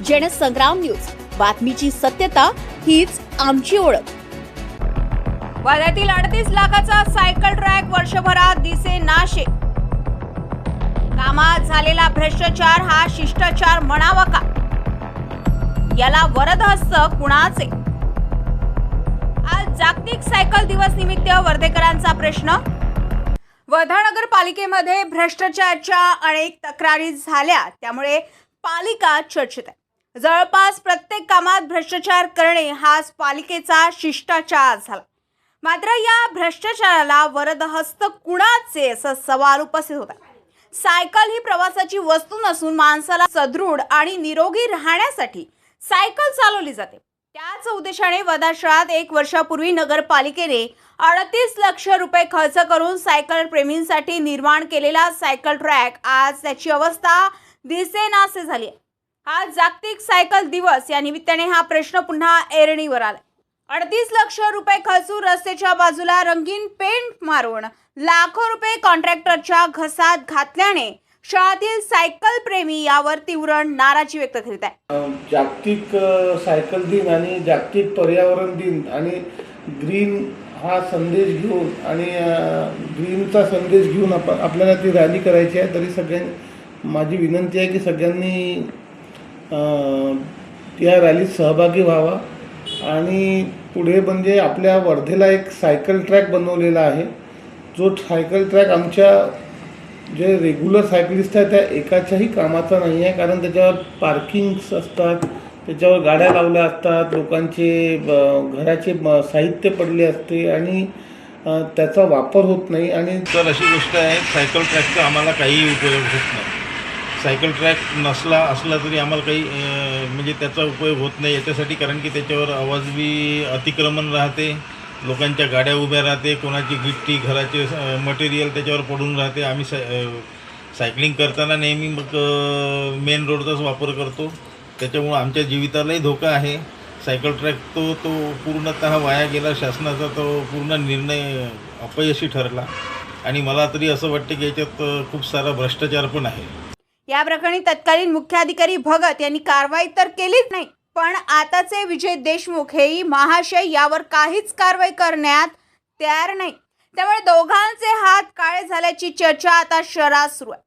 Jansangram news, बातमीची सत्यता हीच आमची ओळख। वर्ध्यातील 38 लाखाचा सायकल ट्रॅक वर्षभरात दिसे नाशे। कामात झालेला भ्रष्टाचार हा शिष्टाचार म्हणावा का? याला वरदहस्त कुणाचे? आज जागतिक सायकल दिवस निमित्त वर्धेकरांचा प्रश्न। वर्धा नगरपालिकेमध्ये भ्रष्टाचाराच्या अनेक तक्रारी झाल्या, त्यामुळे पालिका चर्चेत आहे। जवळपास प्रत्येक कामात भ्रष्टाचार करणे हाच पालिकेचा शिष्टाचार झाला। मात्र या भ्रष्टाचाराला वरदहस्त कुणाचे असा सवाल उपस्थित होता। सायकल ही प्रवासाची वस्तू नसून माणसाला सदृढ आणि निरोगी राहण्यासाठी सायकल चालवली जाते। त्याच उद्देशाने वर्धा शहरात 1 वर्षापूर्वी नगरपालिकेने 38 लाख रुपये खर्च करून सायकल प्रेमींसाठी निर्माण केलेला सायकल ट्रॅक आज त्याची अवस्था दिसेनासे झाली आहे। आज जागतिक सायकल दिवस या निमित्ताने हा प्रश्न पुन्हा ऐरणीवर आला। 38 लाख रुपये खर्चून रस्त्याच्या बाजूला रंगीन पेंट मारून लाखो रुपये कॉन्ट्रॅक्टरच्या घसात घातल्याने शहरातील सायकल प्रेमी यावर तीव्र नाराजी व्यक्त करीत आहे। जागतिक सायकल दिन आणि जागतिक पर्यावरण दिन आणि ग्रीन हा संदेश घेऊन आणि ग्रीनचा संदेश घेऊन आपल्याला ती रॅली करायची आहे। तरी सगळ्यांनी माझी विनंती आहे की सगळ्यांनी या रॅलीत सहभागी व्हावा आणि पुढे म्हणजे आपल्या वर्धेला एक सायकल ट्रॅक बनवलेला आहे, जो सायकल ट्रॅक आमच्या जे रेग्युलर सायकलिस्ट आहेत त्या एकाच्याही कामाचा नाही आहे। कारण त्याच्यावर पार्किंग्स असतात, त्याच्यावर गाड्या लावल्या असतात, लोकांचे घराचे साहित्य पडले असते आणि त्याचा वापर होत नाही। आणि तर अशी गोष्ट आहे, सायकल ट्रॅकचा आम्हाला काही उपयोग होत नाही। सायकल ट्रॅक असला तरी आम्हाला काही म्हणजे त्याचा उपयोग होत नाही याच्यासाठी, कारण की त्याच्यावर आवाजवी अतिक्रमण राहते, लोकांच्या गाड्या उभ्या राहते, कोणाची गिट्टी घराचे मटेरियल त्याच्यावर पडून राहते। आम्ही सायकलिंग करताना नेहमी मग मेन रोडचाच वापर करतो, त्याच्यामुळं आमच्या जीवितालाही धोका आहे। सायकल ट्रॅक तो पूर्णतः वाया गेला, शासनाचा तो पूर्ण निर्णय अपयशी ठरला आणि मला तरी असं वाटतं की याच्यात खूप सारा भ्रष्टाचार पण आहे। या प्रकरणी तत्कालीन मुख्याधिकारी भगत यांनी कारवाई तर केलीच नाही, पण आताचे विजय देशमुख हेही महाशय यावर काहीच कारवाई करण्यात तयार नाही। त्यामुळे दोघांचे हात काळे झाल्याची चर्चा आता शहरात सुरू आहे।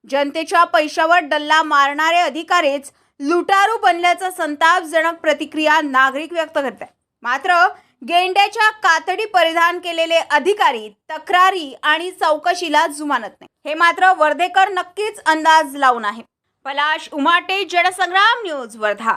जनतेच्या पैशावर डल्ला मारणारे अधिकारीच लुटारू बनल्याचा संतापजनक प्रतिक्रिया नागरिक व्यक्त करत आहेत। मात्र गेंड्याच्या कातडी परिधान केलेले अधिकारी तक्रारी आणि चौकशीला जुमानत नाही, हे मात्र वर्धेकर नक्कीच अंदाज लावून आहे। पलाश उमाटे, जनसंग्राम न्यूज, वर्धा।